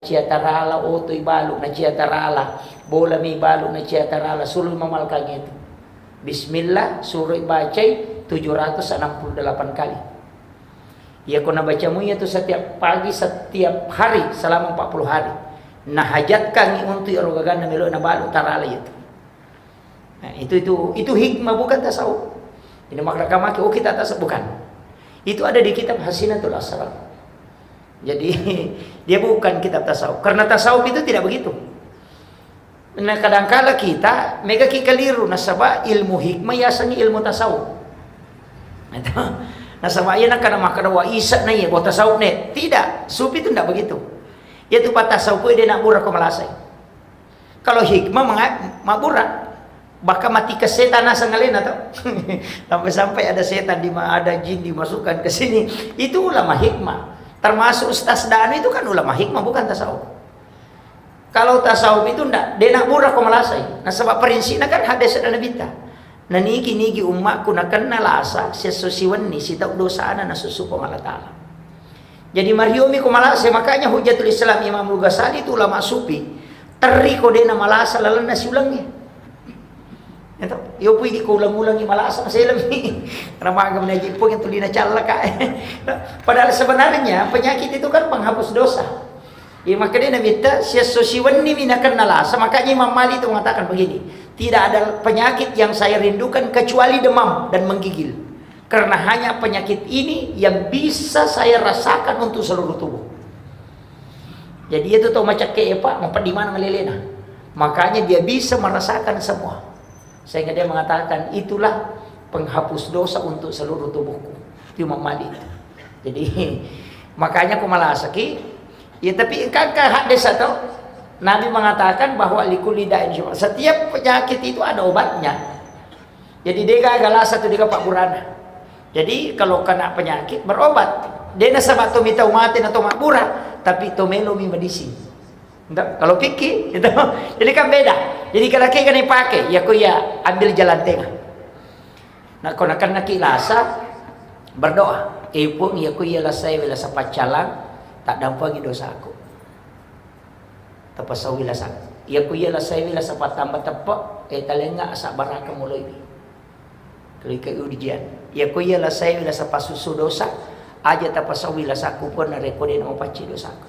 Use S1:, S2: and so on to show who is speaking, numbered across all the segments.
S1: Ciatarala, oto'y balok na ciatarala, bola may balok na ciatarala, suloy mamalkang ito. Bismillah, suro'y bacay 768 kali. Ya kung nabaca mo ito setiap pagi, setiap hari, selama 40 hari. Nahajat kang untuk irogagan na melo na balok tarala ito. Nah, itu hikmah bukan tasawuf. Ini makna-makna kita tasawuf bukan. Itu ada di kitab Hasinatul Asrar. Jadi dia bukan kitab tasawuf. Karena tasawuf itu tidak begitu. Nah kadangkala kita mega keliru nasaba ilmu hikmah yasanya ilmu tasawuf. Nasaba ya nak kana makana wa isa na ya buat tasawuf ne. Tidak, sufi itu tidak begitu. Yaitu pat tasawuf dia nak murah kemalasai. Kalau hikmah mabura bahkan mati ke setan asa ngalen atau sampai ada setan ada jin dimasukkan ke sini. Itu ulama hikmah. Termasuk Ustaz Dani itu kan ulama hikmah bukan tasawuf. Kalau tasawuf itu ndak, dia nak murah komalasai. Nah sebab prinsipnya kan hadis dan nabita. Nah niki umatku nak kenal asa sesusiwan ni si tak dosa ana nasusu Allah Taala. Jadi mariomi komalasai makanya Hujatul Islam Imam Al-Ghazali itu ulama sufi. Teriko dia na malasa lalan nasi ulangnya. Ito, yo pwede ko ulang-ulang malasa sa ilam ni. Ramagam na po yung tuloy na tsala ka. Padahal sebenarnya penyakit itu kan penghapus dosa. Makanya nabita siya sosiwan ni minakan nalasa. Makanya Imam Mali itu mengatakan begini, tidak ada penyakit yang saya rindukan kecuali demam dan menggigil. Karena hanya penyakit ini yang bisa saya rasakan untuk seluruh tubuh. Jadi itu tahu macam kayak Pak, mau di mana ngelilena. Makanya dia bisa merasakan semua. Sehingga dia mengatakan itulah penghapus dosa untuk seluruh tubuhku. Itu Imam Mali. Jadi makanya kumalasaki. Ya tapi kan hadis atau Nabi mengatakan bahwa likulli da'in syifa. Setiap penyakit itu ada obatnya. Jadi dia gagal satu dia Pak Burana. Jadi kalau kena penyakit berobat. Dia nasabak tumita umatin atau makbura, tapi tomelo mi medicine. Kalau fikih itu jadi kan beda. Jadi kalau kita dipakai ya ku ya ambil jalan tengah. Nah kalau nak kilasa berdoa, pun ya ku ya lasai wala sa pacalang tak dampangi dosa aku. Tapos wala sa. Ya ku ya lasai wala sa patamba tepak talenga sa baraka muloi. Kalau ikut ujian, ya ku ya lasai wala sa pasusu dosa aja tapos wala sa aku pun na rekodin mo paci dosa aku.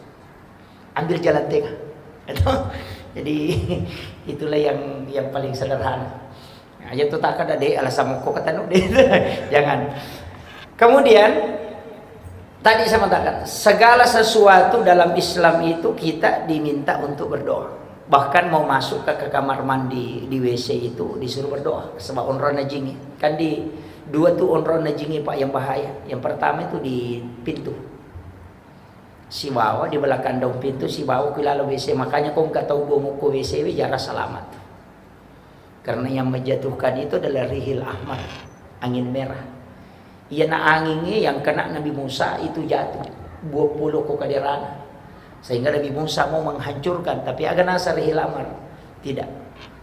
S1: Ambil jalan tengah. Jadi itulah yang paling sederhana. Aja tu tak ada deh alasan kok kata nuk deh. Jangan. Kemudian tadi saya mengatakan segala sesuatu dalam Islam itu kita diminta untuk berdoa. Bahkan mau masuk ke kamar mandi di WC itu disuruh berdoa sebab onron najingi. Kan di dua tuh onron najingi Pak yang bahaya. Yang pertama itu di pintu. Si bawa di belakang daun pintu si bawa kilala WC, makanya kau nggak tahu bomo ke WC jarak selamat karena yang menjatuhkan itu adalah rihil ahmar, angin merah. Ia na anginnya yang kena Nabi Musa itu jatuh 20 ke kaderana sehingga Nabi Musa mau menghancurkan, tapi agak nasa rihil ahmar tidak,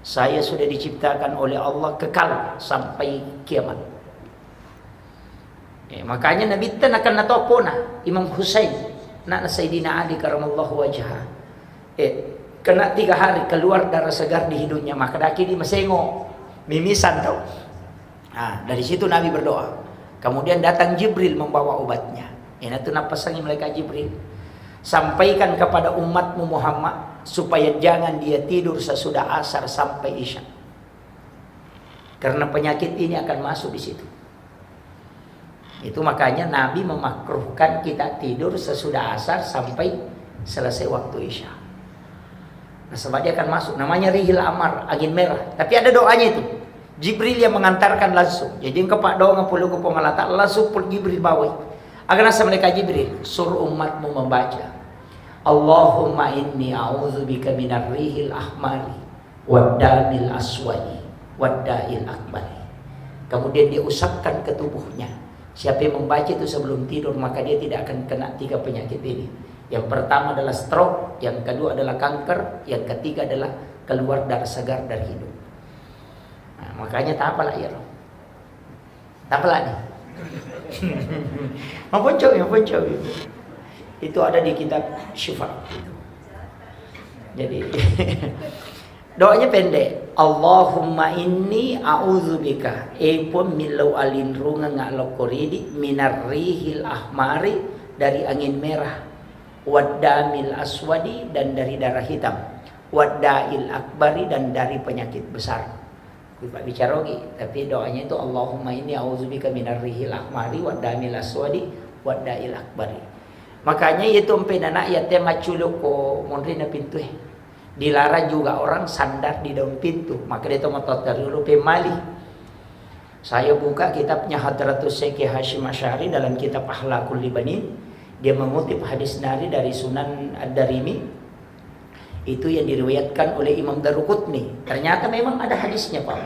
S1: saya sudah diciptakan oleh Allah kekal sampai kiamat. Makanya Nabi tan akan natopona Imam Husain nak Sayyidina Ali karamallahu wajhah. Kena 3 hari keluar darah segar di hidungnya, maka daki di mesengo mimisan tau. Nah, dari situ Nabi berdoa. Kemudian datang Jibril membawa obatnya. Ini tuh napasangi malaikat Jibril. Sampaikan kepada umatmu Muhammad supaya jangan dia tidur sesudah asar sampai isya. Karena penyakit ini akan masuk di situ. Itu makanya Nabi memakruhkan kita tidur sesudah asar sampai selesai waktu isya. Nah sebab dia akan masuk. Namanya rihil amar, angin merah. Tapi ada doanya itu. Jibril yang mengantarkan langsung. Jadi kepak doa ngapuluh ke pengalata langsung pun Jibril bawa. Agar nasa mereka Jibril suruh umatmu membaca. Allahumma inni a'udzubika minar rihil ahmari waddamil aswadi wadda'il akbari. Kemudian dia usapkan ke tubuhnya. Siapa yang membaca itu sebelum tidur maka dia tidak akan kena 3 penyakit ini. Yang pertama adalah stroke, yang kedua adalah kanker, yang ketiga adalah keluar darah segar dari hidung. Nah, makanya tak apalah ya. Tak apalah nih. Mampun coba. Itu ada di kitab Syifa. Jadi doanya pendek. Allahumma inni a'udzubika epon milau alin runga ngalokoridi minar rihil ahmari, dari angin merah, waddamil aswadi, dan dari darah hitam, waddail akbari, dan dari penyakit besar. Pak bicara lagi, tapi doanya itu Allahumma inni a'udzubika minar rihil ahmari waddamil aswadi waddail akbari. Makanya itu empenanak ya tema culuk ko mondrina pintu dilarang juga orang sandar di daun pintu. Maka dia tomat dulu pemali. Saya buka kitabnya Hadratus Syekh Hashim Asy'ari dalam kitab Akhlaqul Libanin. Dia mengutip hadis nari dari Sunan Ad-Darimi. Itu yang diriwayatkan oleh Imam Daruqutni. Ternyata memang ada hadisnya, Pak.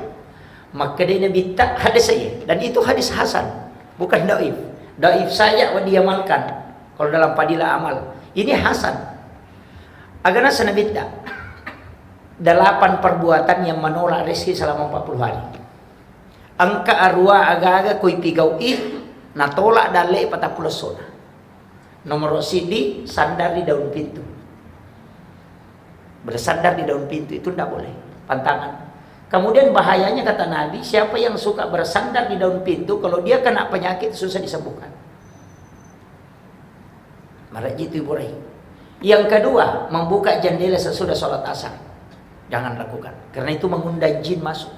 S1: Maka dia Nabi tak hadis saya, dan itu hadis hasan, bukan dhaif. Dhaif saja diamalkan kalau dalam padilah amal. Ini hasan. Agana Nabi tak 8 perbuatan yang menolak rezeki selama 40 hari. Angka arwah aga-aga koi pigau na tolak dale 40 sona. Nomor sidi sandar di daun pintu. Bersandar di daun pintu itu tidak boleh, pantangan. Kemudian bahayanya kata Nabi, siapa yang suka bersandar di daun pintu, kalau dia kena penyakit susah disembuhkan. Marah itu Ibu Rai. Yang kedua, membuka jendela sesudah sholat asar. Jangan lakukan, karena itu mengundang jin masuk.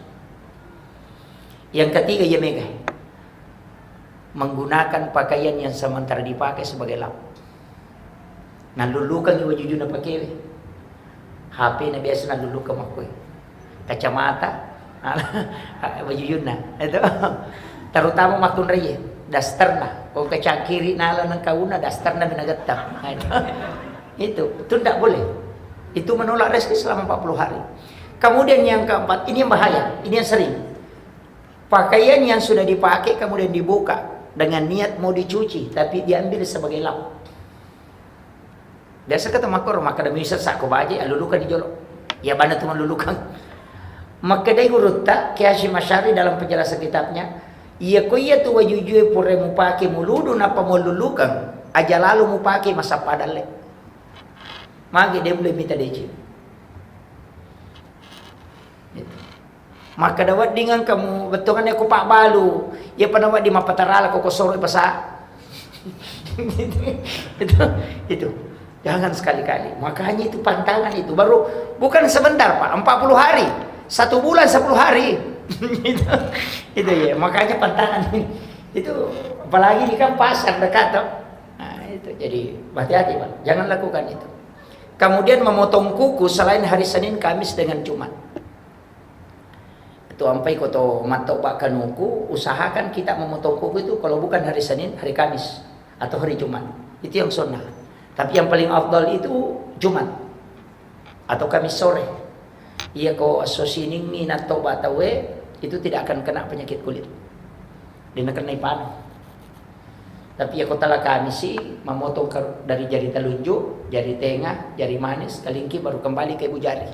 S1: Yang ketiga, ya mega, menggunakan pakaian yang sementara dipakai sebagai lap. Nah, lulukan ibu jujur na pakai. HP na biasa na dulu ka makoy. Kacamata, baju yun na. Ito. Terutama makun raya, daster na. Kung kacang kiri na lang ng kauna, daster na binagatam. Itu tidak boleh. Itu menolak rezeki selama 40 hari. Kemudian yang keempat, ini yang bahaya, ini yang sering. Pakaian yang sudah dipakai kemudian dibuka dengan niat mau dicuci, tapi diambil sebagai lap. Biasa kata makor maka demi sesak ko baje alulukan di jolok. Ya bana tu melulukan. Maka dai gurutta Hashim Asy'ari dalam penjelasan kitabnya, iya ko iya tu wajujue pure mu pake muludu napa melulukan. Aja lalu mu pake masa padale. Magi dia boleh minta deci. Maka dawat dengan kamu betongan aku pak balu. Ya panawat di mapatarala ko kosoro pasa. Itu. Jangan sekali-kali. Makanya itu pantangan itu. Baru bukan sebentar Pak. 40 hari. 1 bulan 10 hari. itu ya. Makanya pantangan ini. Itu apalagi ini kan pasar dekat toh. Nah, itu. Jadi hati-hati Pak. Jangan lakukan itu. Kemudian memotong kuku selain hari Senin, Kamis dengan Jumat. Itu sampai koto matok Pak kanuku, usahakan kita memotong kuku itu kalau bukan hari Senin, hari Kamis atau hari Jumat. Itu yang sunnah. Tapi yang paling afdal itu Jumat atau Kamis sore. Iya ko asosining ni nato batawe itu tidak akan kena penyakit kulit. Dia kena panu. Tapi ya kota Kamis sih memotong dari jari telunjuk, jari tengah, jari manis, kelingking baru kembali ke ibu jari.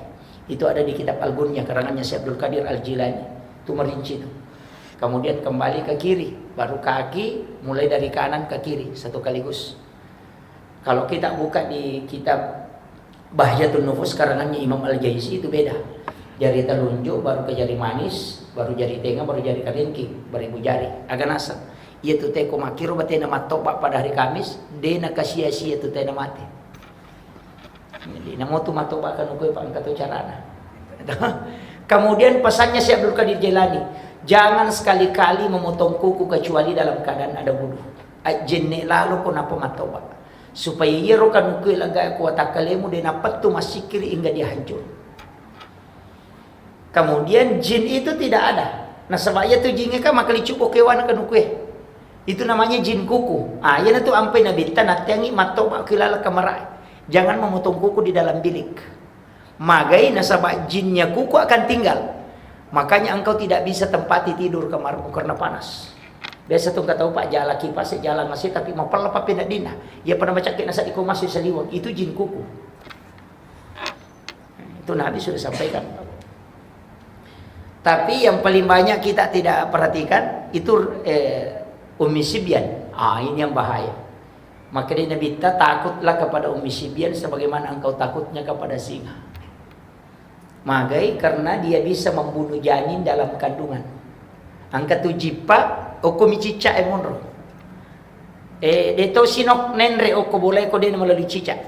S1: Itu ada di kitab Al-Gunya karangannya Syekh Abdul Qadir Al-Jilani. Itu merinci itu. Kemudian kembali ke kiri, baru kaki mulai dari kanan ke kiri satu kaligus. Kalau kita buka di kitab Bahjatun Nufus karangannya Imam Al-Jaisi itu beda. Jari telunjuk baru ke jari manis, baru jari tengah, baru jari kelingking, baru ibu jari. Agak nasab. Ia tu teko makiro batena matobak pada hari Kamis, dena kasia-sia tu tena mati. Jadi namo tu matobak kan ukoy pa angkato carana. Kemudian pesannya Syekh Abdul Qadir Jailani, jangan sekali-kali memotong kuku kecuali dalam keadaan ada wudu. Jenne lalu ko napo matobak. Supaya ia rokan ukoy lagay ko atakalemu dena pattu masikiri hingga dia hancur. Kemudian jin itu tidak ada. Nah sebaya tu jinnya kan makali cukup kewan kan ukwe. Itu namanya jin kuku. Ah, yan itu ampai nabi tanat yangi matobak kilala kamarai. Jangan memotong kuku di dalam bilik. Magai nasabah jinnya kuku akan tinggal. Makanya engkau tidak bisa tempati tidur kamarmu karena panas. Biasa tuh kata Pak jala kipas jalan masih tapi mau pelapa pindah dina. Ya pernah baca kena saat iku masih seliwang. Itu jin kuku. Itu Nabi sudah sampaikan. Tapi yang paling banyak kita tidak perhatikan itu Ummi Sibyan. Ah, ini yang bahaya. Maka dia minta, takutlah kepada Ummi Sibyan sebagaimana engkau takutnya kepada singa. Magai karena dia bisa membunuh janin dalam kandungan. Angka tu jipa oko micica emonro. Deto sinok nenre oko boleh ko dia melalui cicak.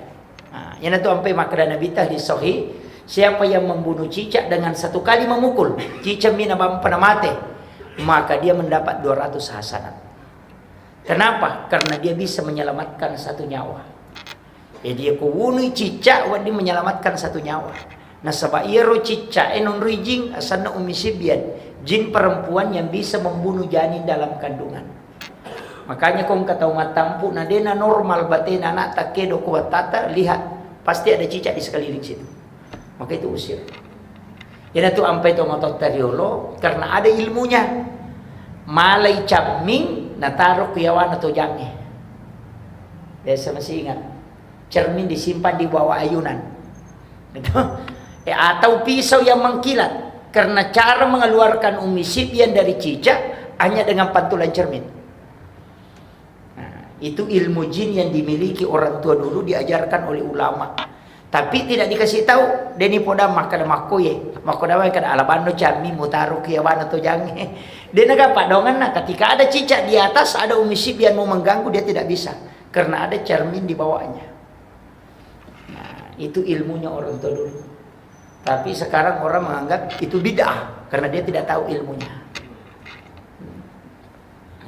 S1: Yang itu sampai maka Nabi di Sahih, siapa yang membunuh cicak dengan satu kali memukul, cicak mina pada mati, maka dia mendapat 200 hasanat. Kenapa? Karena dia bisa menyelamatkan satu nyawa. Dia kubunuh cicak, dia menyelamatkan satu nyawa. Nah sebab iro cicak non rijing asana Ummi Sibyan, jin perempuan yang bisa membunuh janin dalam kandungan. Makanya kau kata umat tampu, nadena normal batin anak takedo kuat tata, lihat pasti ada cicak di sekeliling situ. Maka itu usir. Ini tuh ampai to ngotot tariolo karena ada ilmunya. Malai caming nataruh kiawan atau jange. Biasa masih ingat. Cermin disimpan di bawah ayunan. Gitu. Atau pisau yang mengkilat. Karena cara mengeluarkan Ummi Sibyan dari cicak hanya dengan pantulan cermin. Nah, itu ilmu jin yang dimiliki orang tua dulu, diajarkan oleh ulama. Tapi tidak dikasih tahu. Deni poda makan makoye. Makoda wa kada alabano cami mutaru kiawan atau jange. Dia nagapa dongan nah ketika ada cicak di atas, ada Ummi Sibyan mau mengganggu, dia tidak bisa karena ada cermin di bawahnya. Nah, itu ilmunya orang tua dulu. Tapi sekarang orang menganggap itu bid'ah karena dia tidak tahu ilmunya.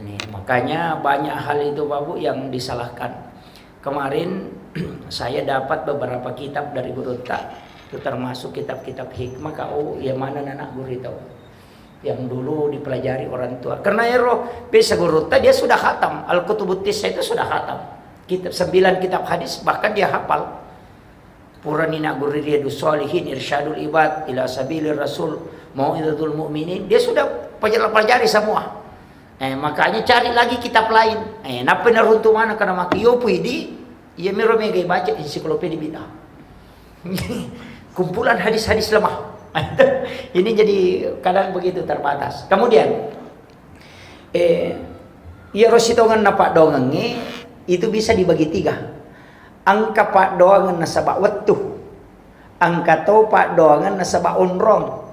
S1: Ini makanya banyak hal itu Bapak yang disalahkan. Kemarin saya dapat beberapa kitab dari Guru Tak, itu termasuk kitab-kitab hikmah yang mana anak guru tahu, yang dulu dipelajari orang tua. Karena bisa Guru Tak dia sudah khatam Al-Kutubut Tis'ah, itu sudah khatam kitab 9 kitab hadis, bahkan dia hafal. Puranina Guru Riyadus Shalihin, Irsyadul Ibad ila Sabilir Rasul, Mau'izatul Mu'minin, dia sudah pelajari semua. Makanya cari lagi kitab lain. Napa naruntu mana karena maki yo puidi, ia miro mega baca ensiklopedia bid'ah. Kumpulan hadis-hadis lemah. Ini jadi kadang begitu terbatas. Kemudian ia rositongan napa dongange itu bisa dibagi 3. Angka pak doangan nasabak wetuh. Angka to pak doangan nasabak onrong.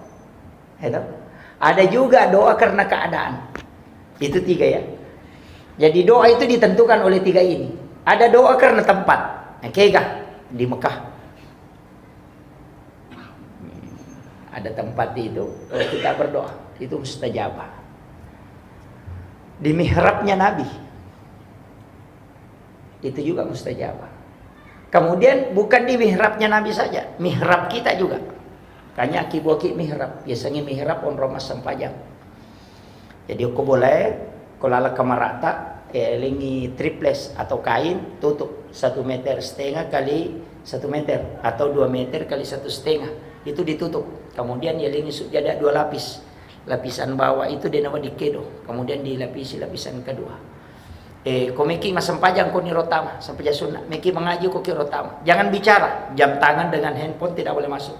S1: Ada juga doa karena keadaan. Itu 3 ya. Jadi doa itu ditentukan oleh 3 ini. Ada doa karena tempat. Kegah di Mekah. Ada tempat itu kita berdoa, itu mustajabah. Di mihrabnya Nabi. Itu juga mustajabah. Kemudian bukan di mihrabnya Nabi saja, mihrab kita juga. Kanya kiboki mihrab, biasanya mihrab on Roma sempajang. Jadi aku boleh kalau ala kamarata lingi triples atau kain tutup 1,5 meter kali 1 meter atau 2 meter kali 1,5 itu ditutup. Kemudian ya lingi sujada 2 lapis. Lapisan bawah itu dia nama dikedo. Kemudian dilapisi lapisan kedua. Komeki masam pajang ko ni rotama sampai jasuna. Meki mengaji ko ki rotama. Jangan bicara, jam tangan dengan handphone tidak boleh masuk.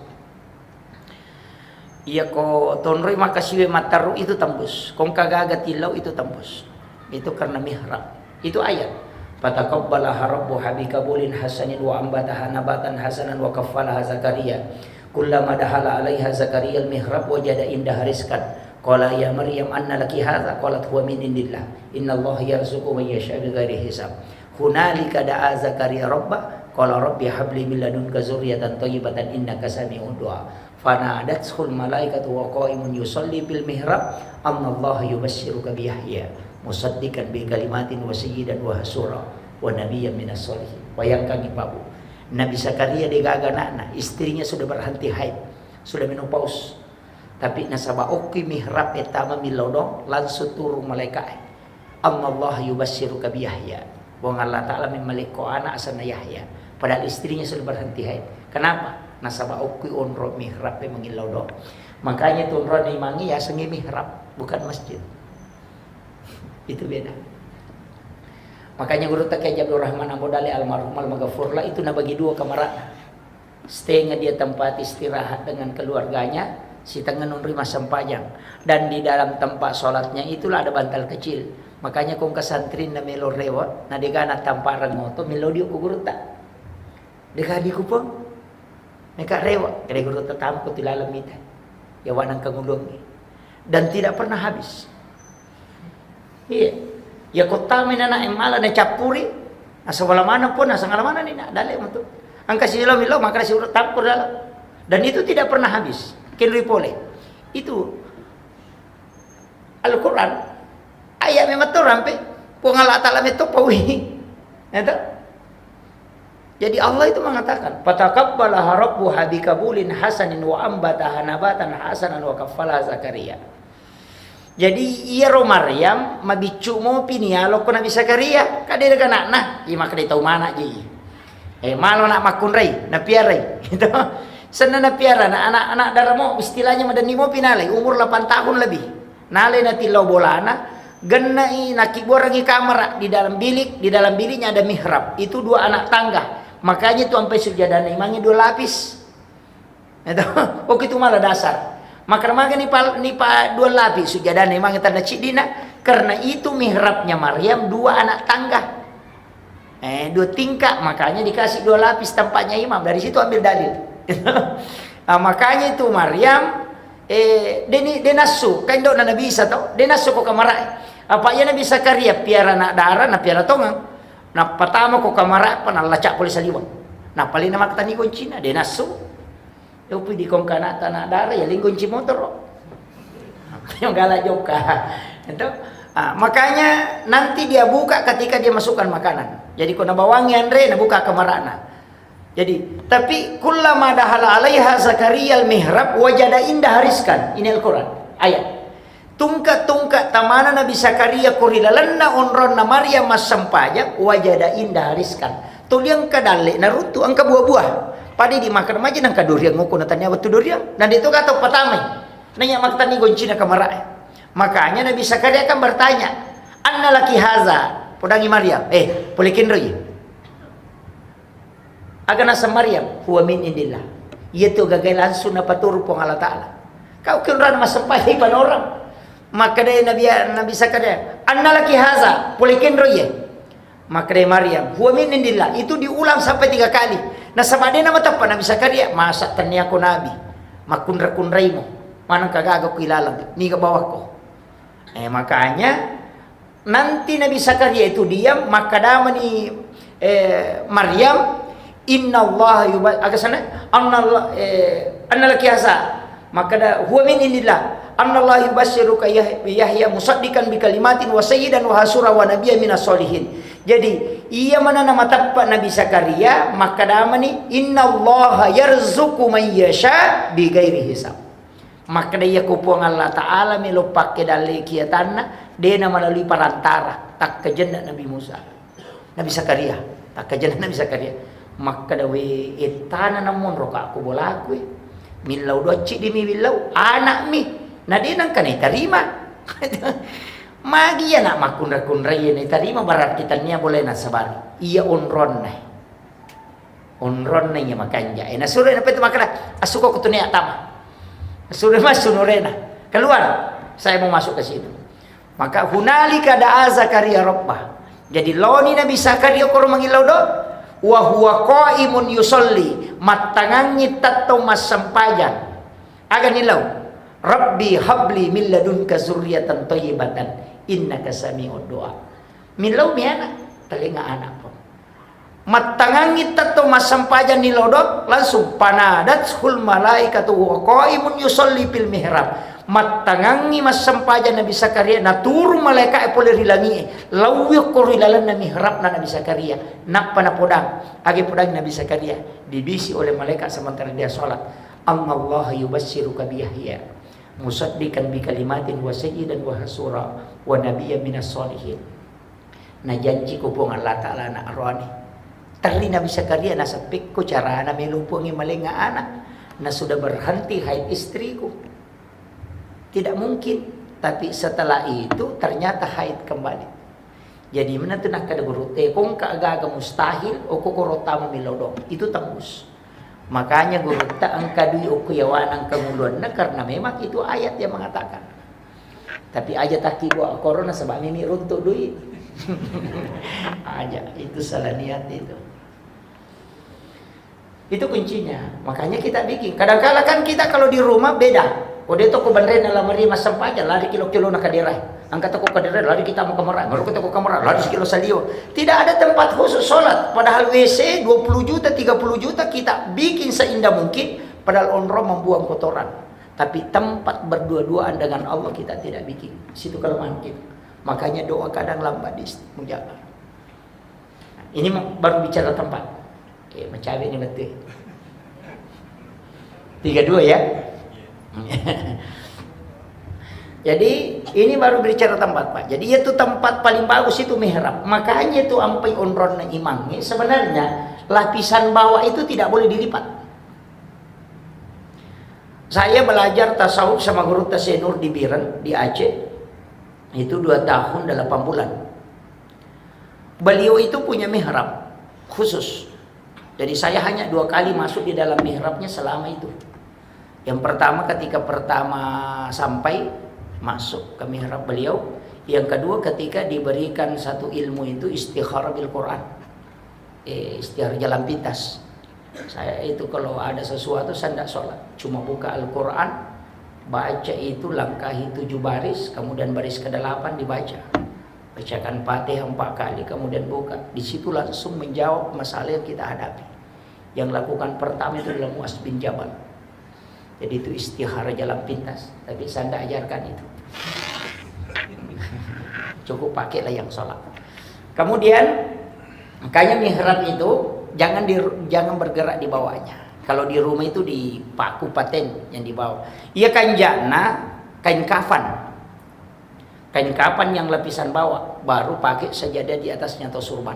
S1: Iya ko tonroi makasiwe mataru itu tembus. Kong kagaga tilau itu tembus. Itu karena mihrab. Itu ayat. Fataqabbalaha rabbuha bikabulin hasanin wa ambataha nabatan hasanan wa kaffalaha Zakaria. Kullama dahala 'alaiha Zakaria al-mihrab wajada indaha rizqan. Qala ya Maryam anna laki hadza? Qalat huwa min indillah. Innallaha yarzuqu man yasha' bighairi hisab. Hunalika da'a Zakaria rabbah qala rabbi habli min ladunka dzurriyyatan thayyibatan innaka sami'ud du'a. Fanadatul malaikatu wa qaimun yusalli bil mihrab annallaha yubashshiruka bi Yahya musaddiqan bi kalimatin wa sayyidan wa hasura wa nabiyyan minas sholihin. Bayangkan Ibu, Nabi Zakaria degaga anakna, istrinya sudah berhenti haid, sudah menopause. Tapi nasaba oki mihrab etama milodo langsung turun malaikat. Annallaha yubashshiruka bi Yahya. Wa Allah Ta'ala memiliki anak asana Yahya. Padahal istrinya sudah berhenti haid. Kenapa? Nasaba ukui onro mihrab mengilau do. Makanya tu onro ni mangi ya sengi mihrab, bukan masjid. Itu beda. Makanya Guru Tak Abdul Rahman Ambodali almarhum al-maghfurlah itu na bagi 2 kamarana. Setengah dia tempat istirahat dengan keluarganya, si tangan onri masam pajang. Dan di dalam tempat sholatnya itulah ada bantal kecil. Makanya kung kasantrin na melo rewa, na digana tamparan mo to, melo diyo ko guru ta. Digadi ko po. Neka rewa, kaya guru ta tampo tilalamitan. Yawan ang kangulong. Dan tidak pernah habis. Iya. Ya kota mina na emala na capuri. Asa wala mana pun, asa ngala mana ni na dali mo to. Ang kasilo milo maka si urut tampur dalam. Dan itu tidak pernah habis. Kinui pole. Itu Al-Quran. Ayat memang tu rampe. Puang Allah Ta'ala itu pawi. Itu. Jadi Allah itu mengatakan, "Fataqabbalaha rabbuha bikabulin hasanin wa ambataha nabatan hasanan wa kaffalaha Zakaria." Jadi ia ro Maryam mabicu mo pinialo ko Nabi Zakaria kade daga nak i makade tau mana ji. Malo nak makunrai na piarai. Gitu. Sana na piara na anak-anak daramo istilahnya madani mo pinalay umur 8 tahun lebih. Nalay na tilaw bolana genai nakiborangi kamar di dalam biliknya ada mihrab. Itu 2 anak tangga. Makanya itu sampai sujadana imangnya 2 lapis. Itu oh itu malah dasar. Maka nih 2 lapis sujadana imangnya tanda cidina karena itu mihrabnya Maryam 2 anak tangga. 2 tingkat makanya dikasih 2 lapis tempatnya imam. Dari situ ambil dalil. Nah, makanya itu Maryam denasu kan dok na bisa tau denasu ko kamarai apa ya Nabi Zakaria piara nak darah na piara tongang na pertama ko kamarai panalacak polis aliwang na paling nama katani Cina denasu yo pidi kong kana tanah darah ya lingkon motor yang galak joka itu makanya nanti dia buka ketika dia masukkan makanan jadi kau na bawangi Andre na buka kamarana. Jadi, tapi kullama dahala alaiha Zakaria al-mihrab wajada indah hariskan. Ini Al-Quran, ayat. Tungkat-tungkat tamana Nabi Zakaria kurilalanna onron na Maryam masampajak wajada indah hariskan. Tuliang kadale na rutu angka buah-buah. Padi dimakan maja nang kaduriang nguko na tanya waktu duriang. Dan itu kata patamay. Nanya maktani goncina kamarai. Makanya Nabi Zakaria akan bertanya, "Anna laki haza?" Podangi Maryam, polikin roy. Agana sa Maryam huwa min indillah. Itu gagal langsung na paturo pong Allah Ta'ala. Kau kinran masampay panorang. Maka day Nabi Zakaria, "Anna laki haza?" Polikin roye. Maka day Maryam, huwa min indillah. Itu diulang sampai 3 kali. Nah sama dia nama tapa Nabi Zakaria, "Masa tanya ko Nabi, makundra-kundray mo. Manang kagagaw ko ilalang, ni ka bawah ko." Makanya nanti Nabi Zakaria itu diam, maka daman ni Maryam Inna Allah agak anna laki hasa maka da huwa min indillah anna Allah yubashshiruka Yahya musaddiqan bi kalimatin wa sayyidan wa hasura wa nabiyyan minas solihin. Jadi ia mana nama tapat Nabi Zakaria maka damani inna Allah yarzuqu man yasha bi ghairi hisab. Maka dia kupuang Allah Ta'ala melo pakai dalil kiatanna dia melalui perantara tak kejendak Nabi Musa Nabi Zakaria tak kejendak Nabi Zakaria. Maka dawe itana namun roka aku bola aku milau docik di mi milau anak mi na dia nang kanai terima magi ya nak makun-rakun raya ni terima barat kita niya boleh na sabar iya onron ya makanya na sura na petu makana asuko ko tunia tama sura mas sunurena keluar saya mau masuk ke situ maka hunalika da'a Zakaria rabbah jadi loni Nabi Zakaria ko mangilau do wa huwa qaimun yusolli matangangi tatto masampajan aga nilaw rabbi habli min ladunka zurriyatan thayyibatan innaka sami'ud du'a milaw miana telinga anak po matangangi tatto masampajan nilaw do langsung panadatul malaikatu wa qaimun yusolli fil mihrab matangangi masampajan Nabi Zakaria naturu malaikat pole rilangi lawyo ko rilalan na mihrab na Nabi Zakaria napana podang agi podang Nabi Zakaria dibisi oleh malaikat sementara dia salat Allah yubassiruka bi Yahya musaddiqan bi kalimatin wa sayyidan wa hasura wa nabiyyan minas solihin na janji ko pong Allah Ta'ala na arwani tali Nabi Zakaria nasa pikko cara na melumpungi malinga anak na sudah berhenti haid istriku. Tidak mungkin, tapi setelah itu ternyata haid kembali. Jadi mana tu nak kada guru kong kaaga mustahil o kokorota mo milodong. Itu tembus. Makanya guru ta ang kadui o kuyawan ang kanguluan na karena memang itu ayat yang mengatakan. Tapi aja taki gua corona sebab ini runtuh duit. Aja itu salah niat itu. Itu kuncinya. Makanya kita bikin. Kadang-kala kan kita kalau di rumah beda. Oh dia toko bandren dalam meri masam aja lari kilo-kilo nak kadirai. Angkat toko kadirai lari kita mau kamera. Baru ke toko kamera lari sekilo salio. Tidak ada tempat khusus sholat. Padahal WC 20 juta, 30 juta kita bikin seindah mungkin. Padahal onro membuang kotoran. Tapi tempat berdua-duaan dengan Allah kita tidak bikin. Situ kelemahan kita. Makanya doa kadang lambat mustajab. Ini baru bicara tempat. Oke, mencabik ini betul. 32 ya. Jadi ini baru bicara tempat Pak. Jadi itu tempat paling bagus itu mihrab. Makanya itu ampai onron imamnya. Sebenarnya lapisan bawah itu tidak boleh dilipat. Saya belajar tasawuf sama guru Tasenur di Biren, di Aceh. Itu 2 tahun 8 bulan. Beliau itu punya mihrab khusus. Jadi saya hanya 2 kali masuk di dalam mihrabnya selama itu. Yang pertama ketika pertama sampai masuk ke mihrab beliau. Yang kedua ketika diberikan satu ilmu itu istikharah bil Quran. Istikharah jalan pintas. Saya itu kalau ada sesuatu saya tidak sholat, cuma buka Al-Quran, baca itu langkahi 7 baris, kemudian baris ke-8 dibaca, bacakan Fatihah 4 kali, kemudian buka. Di situ langsung menjawab masalah yang kita hadapi. Yang lakukan pertama itu adalah Mu'az bin Jabal. Jadi itu istikharah jalan pintas, tapi saya tidak ajarkan itu. Cukup pakailah yang sholat. Kemudian makanya mihrab itu jangan bergerak di bawahnya. Kalau di rumah itu di paku paten yang di bawah. Iya kain jana, kain kafan. Kain kafan yang lapisan bawah, baru pakai sajadah di atasnya atau surban.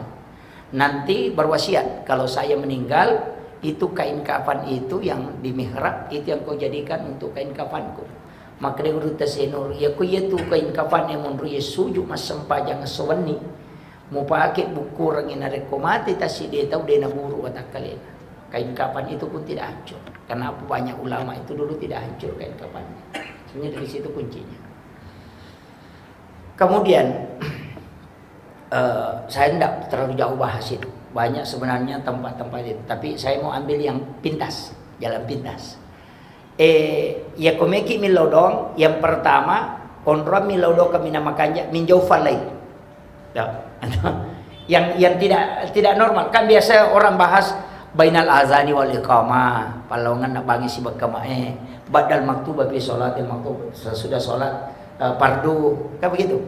S1: Nanti berwasiat, kalau saya meninggal, itu kain kafan itu yang di mihrab, itu yang kau jadikan untuk kain kafanku. Maka dia urut Tasenur, ya ku itu kain kafan yang menurut Yesus mas sempajang sewani. Mau pakai buku orang yang nareko mati tasi dia tahu dia naburu otak kalian. Kain kapan itu pun tidak hancur. Kenapa banyak ulama itu dulu tidak hancur kain kapan? Sebenarnya dari situ kuncinya. Kemudian saya tidak terlalu jauh bahas itu. Banyak sebenarnya tempat-tempat itu. Tapi saya mau ambil yang pintas, jalan pintas. Ya komeki milodong yang pertama konra milodong kami namakannya minjaufalai. yang tidak normal kan biasa orang bahas bainal azani wal iqamah palongan nak bangi si bakamae badal maktubah fi sholatil maktub sesudah sholat fardu kan begitu.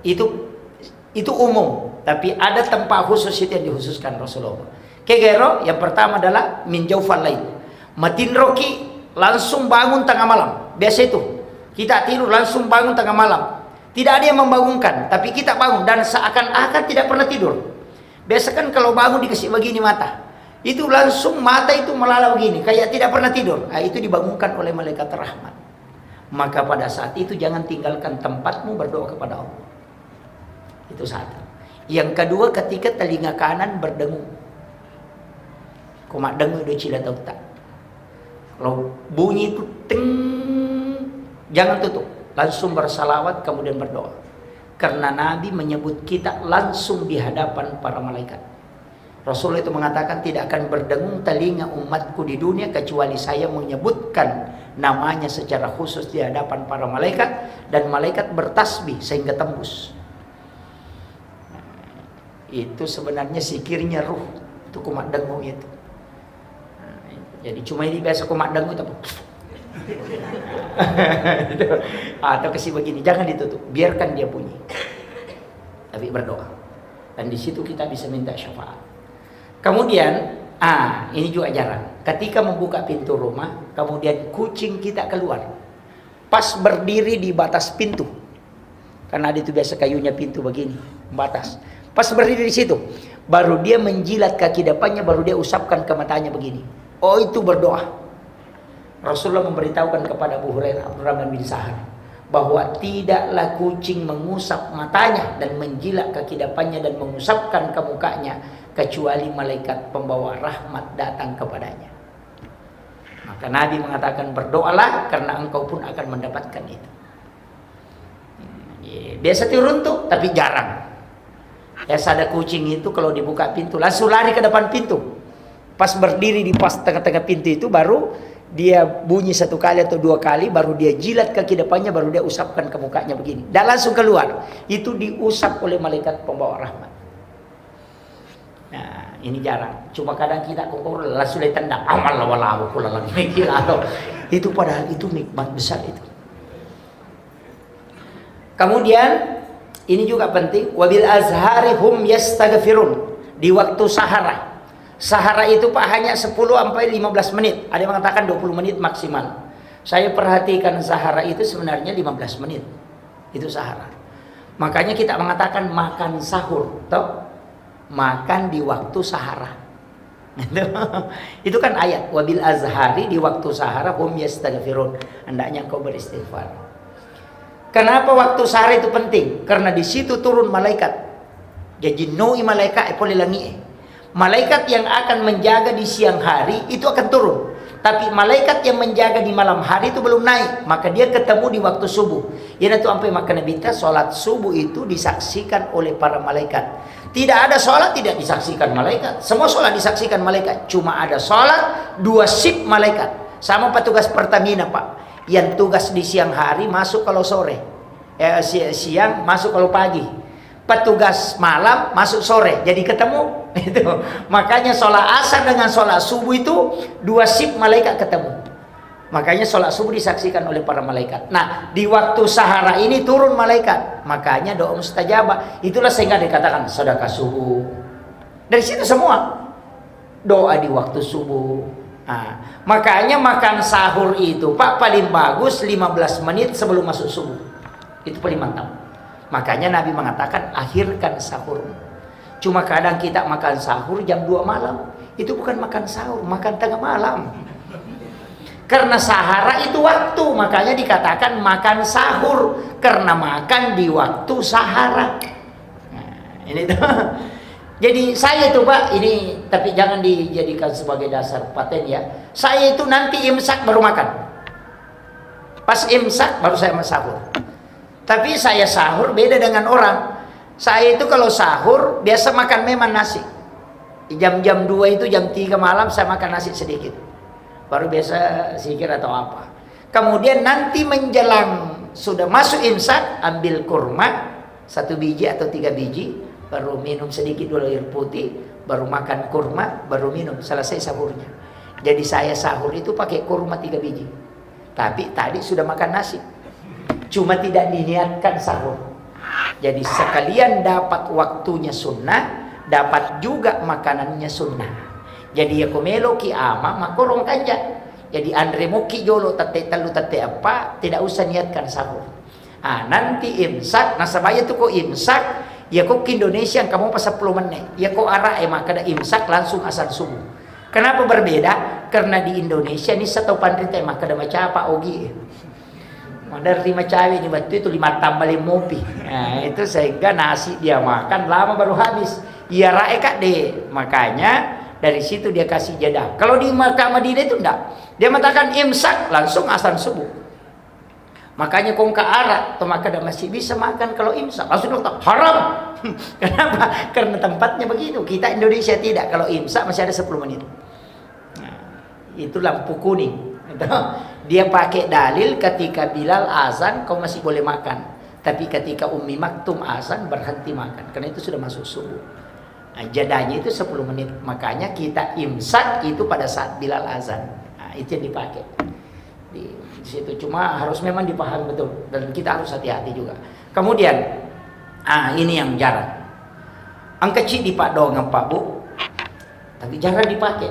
S1: Itu umum, tapi ada tempat khusus itu yang dikhususkan Rasulullah. Kegero yang pertama adalah min jaufal lail. Matin roki langsung bangun tengah malam. Biasa itu kita tidur langsung bangun tengah malam. Tidak ada yang membangunkan, tapi kita bangun dan seakan-akan tidak pernah tidur. Biasa kan kalau bangun dikasih begini mata, itu langsung mata itu melalau begini, kayak tidak pernah tidur. Nah, itu dibangunkan oleh malaikat rahmat. Maka pada saat itu jangan tinggalkan tempatmu berdoa kepada Allah. Itu satu. Yang kedua ketika telinga kanan berdengung. Komak dengung udah cila tahu tak. Kalau bunyi itu ting, jangan tutup. Langsung bersalawat kemudian berdoa. Karena Nabi menyebut kita langsung di hadapan para malaikat. Rasulullah itu mengatakan tidak akan berdengung telinga umatku di dunia kecuali saya menyebutkan namanya secara khusus di hadapan para malaikat dan malaikat bertasbih sehingga tembus. Itu sebenarnya sikirnya ruh itu kumat dengung itu. Jadi cuma ini biasa kumat dengung itu. Atau kasih begini, jangan ditutup, biarkan dia bunyi, tapi berdoa. Dan di situ kita bisa minta syafaat. Kemudian, ini juga jarang. Ketika membuka pintu rumah, kemudian kucing kita keluar, pas berdiri di batas pintu, karena ada itu biasa kayunya pintu begini, batas. Pas berdiri di situ, baru dia menjilat kaki depannya, baru dia usapkan ke matanya begini. Oh itu berdoa. Rasulullah memberitahukan kepada Abu Hurairah Abdurrahman bin Sahar bahwa tidaklah kucing mengusap matanya dan menjilat kaki depannya dan mengusapkan ke mukanya kecuali malaikat pembawa rahmat datang kepadanya. Maka Nabi mengatakan berdoalah karena engkau pun akan mendapatkan itu. Biasa turun tuh, tapi jarang. Ya ada kucing itu kalau dibuka pintu langsung lari ke depan pintu. Pas berdiri di pas tengah-tengah pintu itu baru dia bunyi 1 kali atau 2 kali, baru dia jilat kaki depannya, baru dia usapkan ke mukanya begini. Dan langsung keluar. Itu diusap oleh malaikat pembawa rahmat. Nah, ini jarang. Cuma kadang kita kok langsung ditendang. Amal wala kula lagi kira. Itu padahal itu nikmat besar itu. Kemudian ini juga penting, wabil azhari hum yastaghfirun, di waktu sahara. Sahara itu Pak hanya 10 sampai 15 menit. Ada yang mengatakan 20 menit maksimal. Saya perhatikan sahara itu sebenarnya 15 menit. Itu sahara. Makanya kita mengatakan makan sahur, toh? Makan di waktu sahara. Itu kan ayat, wabil azhari, di waktu sahara hum yastaghfirun. Hendaknya kau beristighfar. Kenapa waktu sahara itu penting? Karena di situ turun malaikat. Jadi noi malaikat langi. Malaikat yang akan menjaga di siang hari itu akan turun. Tapi malaikat yang menjaga di malam hari itu belum naik. Maka dia ketemu di waktu subuh. Ia itu sampai makan nabita, sholat subuh itu disaksikan oleh para malaikat. Tidak ada sholat tidak disaksikan malaikat. Semua sholat disaksikan malaikat. Cuma ada sholat 2 shift malaikat. Sama petugas Pertamina Pak. Yang tugas di siang hari masuk kalau sore. Siang masuk kalau pagi. Petugas malam masuk sore, jadi ketemu itu. Makanya sholat asar dengan sholat subuh itu 2 shift malaikat ketemu. Makanya sholat subuh disaksikan oleh para malaikat. Nah, di waktu sahara ini turun malaikat. Makanya doa mustajabah. Itulah sehingga dikatakan sedekah subuh. Dari situ semua doa di waktu subuh. Nah, makanya makan sahur itu Pak paling bagus 15 menit sebelum masuk subuh. Itu paling mantap. Makanya Nabi mengatakan akhirkan sahur. Cuma kadang kita makan sahur jam 2 malam. Itu bukan makan sahur, makan tengah malam. Karena sahara itu waktu, makanya dikatakan makan sahur. Karena makan di waktu sahara. Nah, ini tuh. Jadi saya itu Pak, ini tapi jangan dijadikan sebagai dasar paten ya. Saya itu nanti imsak baru makan. Pas imsak baru saya sahur. Tapi saya sahur beda dengan orang. Saya itu kalau sahur biasa makan memang nasi. Jam-jam 2 itu jam 3 malam saya makan nasi sedikit. Baru biasa sikir atau apa. Kemudian nanti menjelang sudah masuk imsak, ambil kurma 1 biji atau 3 biji, baru minum sedikit dulu air putih, baru makan kurma, baru minum, selesai sahurnya. Jadi saya sahur itu pakai kurma 3 biji. Tapi tadi sudah makan nasi. Cuma tidak diniatkan sahur. Jadi sekalian dapat waktunya sunnah, dapat juga makanannya sunnah. Jadi ya komelo ki ama makorong kanja. Jadi andre moki jolo tate talu tate apa, tidak usah niatkan sahur. Nanti imsak, nasabaya tuh kok imsak, ya kok ke Indonesia kamu pas 10 menit. Ya kok arah emak kada imsak langsung asal subuh. Kenapa berbeda? Karena di Indonesia ini satu pandrita emak kada macam apa ogi. Ada 5 cabai di batu itu 5 tambah 5 mopi. Nah, itu sehingga nasi dia makan lama baru habis. Ya rae kak deh. Makanya dari situ dia kasih jeda. Kalau di Makkah Madinah itu enggak. Dia mengatakan imsak langsung azan subuh. Makanya kong ke Arab atau maka masih bisa makan kalau imsak. Langsung dokter haram. Kenapa? Karena tempatnya begitu. Kita Indonesia tidak. Kalau imsak masih ada 10 menit. Nah, itu lampu kuning. Dia pakai dalil ketika Bilal azan kau masih boleh makan. Tapi ketika Ummi Maktum azan berhenti makan. Karena itu sudah masuk subuh. Nah, jadanya itu 10 menit. Makanya kita imsak itu pada saat Bilal azan. Nah, itu yang dipakai. Di situ cuma harus memang dipahami betul. Dan kita harus hati-hati juga. Kemudian, ini yang jarang. Ang kecil dipak doang Pak Bu. Tapi jarang dipakai.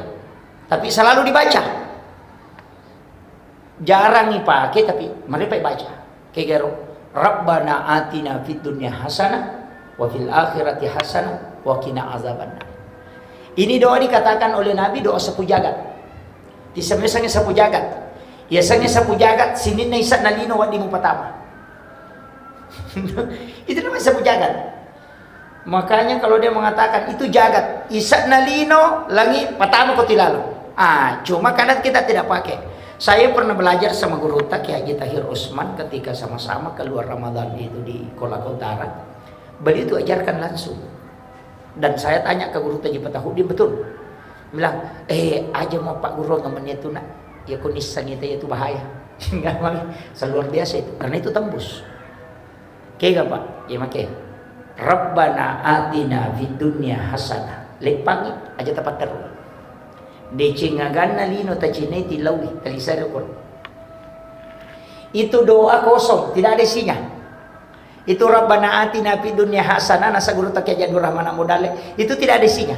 S1: Tapi selalu dibaca. Jarang dipakai tapi mari baca. Kayak Rabbana atina fid dunya hasanah wa fil akhirati hasanah wa qina azabannar. Ini doa dikatakan oleh Nabi doa sapu jagat. Disemesangnya sapu jagat. Ya sangnya sapu jagat sinin na isa nalino wa di mo patama. Itu namanya sapu jagat. Makanya kalau dia mengatakan itu jagat, isa nalino langi patama ko tilalo. Cuma kadang kita tidak pakai. Saya pernah belajar sama guru tak Haji Tahir Usman ketika sama-sama keluar Ramadan itu di Kolaka Utara. Beliau itu ajarkan langsung. Dan saya tanya ke guru Taji Patahudin, betul. Bilang, aja mau Pak Guru ngamennya itu nak. Ya kunisang itu bahaya. Enggak luar biasa itu. Karena itu tembus. Kaya Pak, ya make. Rabbana atina fid dunya hasanah. Lepangi aja tepat terus. Decingagana lino tacineti lawi talisarukon. Itu doa kosong, tidak ada isinya. Itu Rabbana atina fid dunya hasanah, nasa guru tak Jadur Rahman modale. Itu tidak ada isinya.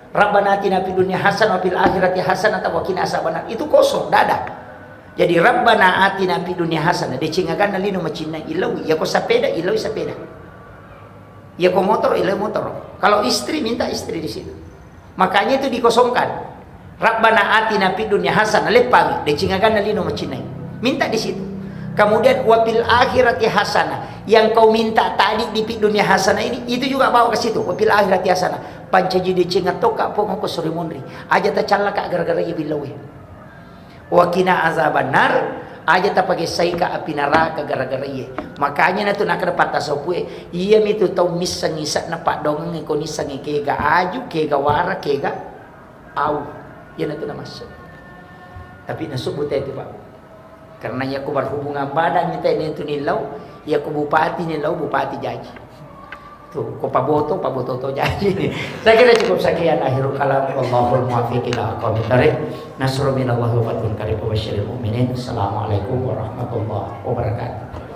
S1: Rabbana atina fid dunya hasanah wa fil akhirati hasanah wa qina azabannar. Itu kosong, tidak ada. Jadi Rabbana atina fid dunya hasanah, decingagana lino macina ilawi. Ya ko sepeda, ilawi sepeda. Ya ko motor, ilawi motor. Kalau istri minta istri di situ. Makanya itu dikosongkan. Rabbana atina fid dunya hasanah, lepang decingagana lino macina. Minta di situ. Kemudian wafil akhirati hasanah, yang kau minta tadi di dunia hasanah ini, itu juga bawa ke situ. Wafil akhirati hasanah, pancaji dicingat toka pongo ko surimunri, aja ta calla ka gara-gara ya bilawi. Wakina azabannar, aja ta pakai saika api neraka gara-gara iya. Makanya na tu nak dapat tasawuf iya mitu tau misang isa na pak dongeng ko nisang kega aju, kega wara, kega au. Yan na tu na masuk. Tapi nasubut itu Pak. Karena ya ku berhubungan badan kita ini itu nilau, ya ku bupati nilau, bupati janji. Tuh, ku paboto to janji. Saya kira cukup sekian akhirul kalam. Wallahul muwaffiq ila aqwamit thariq. Nasrun minallahi wa fathun qarib wa basyiril mu'minin. Assalamualaikum warahmatullahi wabarakatuh.